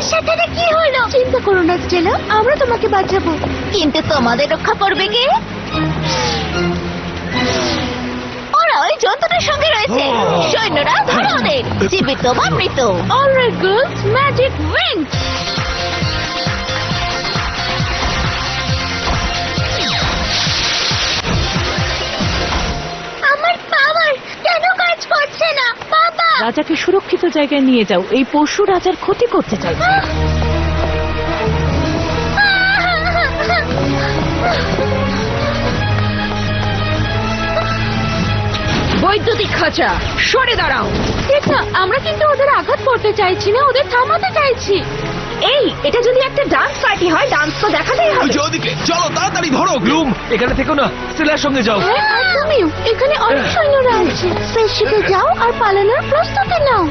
আমার সাথে কি হলো? চিন্তা করো না স্টেলা, আমরা তোমাকে বাঁচাবো। কিন্তু তোমাদের রক্ষা করবে কে? ওরা ওই জন্তুটার সঙ্গে রয়েছে। সৈন্যরা ধরো ওদের, জীবিত বা মৃত। Alright girls, magic wings. আমার পাওয়ার কেন কাজ করছে না? বাবা, রাজাকে সুরক্ষিত জায়গায় নিয়ে যাও, এই পশু রাজার ক্ষতি করতে চাইছে। বৈদ্যুতিক খাঁচা, সরে দাঁড়াও। ঠিক না, আমরা কিন্তু ওদের আঘাত করতে চাইছি না, ওদের থামাতে চাইছি। এই, এটা যদি একটা ডান্স পার্টি হয়, ডান্স তো দেখাতেই ওই হবে। যে ওদিকে, চলো তাড়াতাড়ি ধরো। গ্লুম, এখানে থেকো না, স্টেলার সঙ্গে যাও। হ্যাঁ, আর তুমিও। এখানে অনেক সৈন্যরা আছে। স্পেসশিপে যাও আর পালানোর প্রস্তুতি নাও।